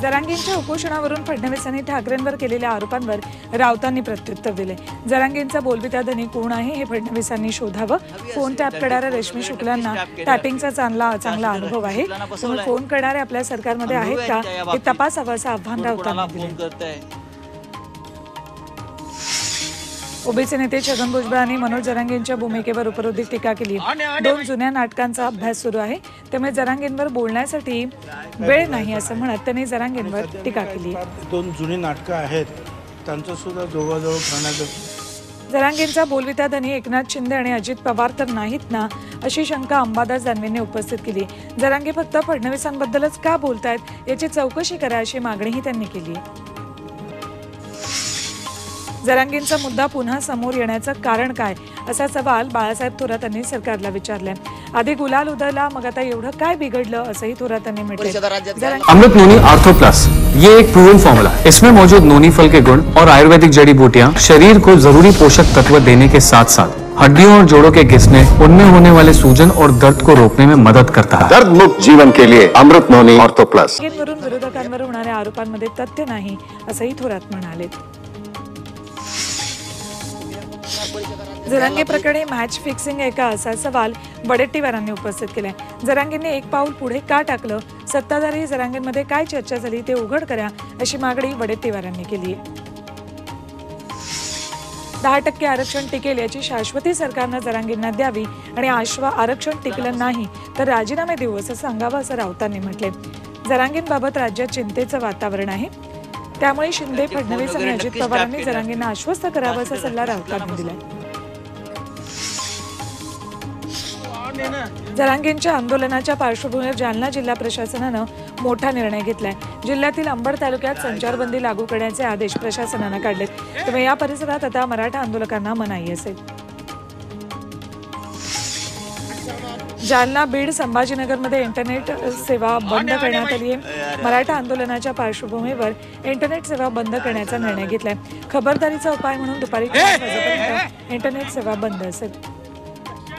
जरांगेंच्या उपोषणावरून फडणवीसांनी ठाकरेंवर केलेल्या आरोपांवर राऊतांनी प्रत्युत्तर दिले। जरांगेंचा बोलबिता धनी कोण आहे हे फडणवीसांनी शोधावं। फोन टॅप करणाऱ्या रेशमी शुक्लांना टॅपिंगचा चांगला अनुभव आहे। तुम्ही फोन करणारे आपल्या सरकारमध्ये आहेत का हे तपासावं असं आव्हान राऊतांनी दिले। ओबीसी नेते छगन भुजबळ यांनी मनोज जरांगेंच्या भूमिकेवर उपरोधिक टीका केली। 2 जुन्या नाटकांचा अभ्यास सुरू आहे, त्यामुळे जरांगेंवर बोलण्यासाठी वेळ नाही असं म्हणत त्यांनी जरांगेंवर टीका केली। 2 जुनी नाटकं आहेत, त्यांचं सुद्धा जवळजवळ करण्याचं। जरांगेंचा बोलबिता धनी एकनाथ शिंदे आणि अजित पवार तर नाहीत ना, अशी शंका अंबादास दानवेंनी उपस्थित केली। जरांगे फक्त फडणवीसांबद्दलच का बोलतायत याची चौकशी करा अशी मागणीही त्यांनी केली। जरांगेंचा मुद्दा पुन्हा समोर येण्याचं कारण काय असा सवाल बाळासाहेब थोरातांनी सरकारला विचारलाय। आधी गुलाल उधळला, मग आता एवढं काय बिघडलं असंही थोरातांनी म्हटलंय। अमृत नोनी आर्थो प्लस ये एक प्रूवन फॉर्मूला है। इसमें मौजूद नोनी फल के गुण और आयुर्वेदिक जड़ी बूटियां शरीर को जरूरी पोषक तत्व देने के साथ साथ हड्डियों और जोड़ों के घिसने, उनमें होने वाले सूजन और दर्द को रोकने में मदद करता है। दर्द मुक्त जीवन के लिए अमृत नोनी आर्थो प्लस। वरून विरोधकांवर होणाऱ्या आरोपांमध्ये तथ्य नाही असंही थोरात म्हणाले। जरांगे प्रकरणी मॅच फिक्सिंग आहे का असा सवाल वडेट्टीवारांनी उपस्थित केलाय। जरांगेंनी एक पाऊल पुढे का टाकलं, सत्ताधारी जरांगेंमध्ये काय चर्चा झाली ते उघड करा अशी मागणी वडेट्टीवारांनी केली। 10% आरक्षण टिकेल याची शाश्वती सरकारनं जरांगेंना द्यावी आणि आरक्षण टिकलं नाही तर राजीनामे देऊ असं सांगावं असं राऊतांनी म्हटले। जरांगेंबाबत राज्यात चिंतेचं वातावरण आहे, त्यामुळे शिंदे, फडणवीस आणि अजित पवारांनी जरांगेंना आश्वस्त करावं असा सल्ला राऊतांनी दिलाय। जरांगेंच्या आंदोलनाच्या पार्श्वभूमीवर जालना जिल्हा प्रशासनानं मोठा निर्णय घेतलाय। जिल्ह्यातील अंबड तालुक्यात संचारबंदी लागू करण्याचे आदेश प्रशासनानं काढलेत, त्यामुळे या परिसरात आता मराठा आंदोलकांना मनाई असेल। जालना, बीड, संभाजीनगरमध्ये इंटरनेट सेवा बंद करण्यात आली आहे। मराठा आंदोलनाच्या पार्श्वभूमीवर इंटरनेट सेवा बंद करण्याचा निर्णय घेतलाय। खबरदारीचा उपाय म्हणून दुपारी 4 वाजेपर्यंत इंटरनेट सेवा बंद असेल।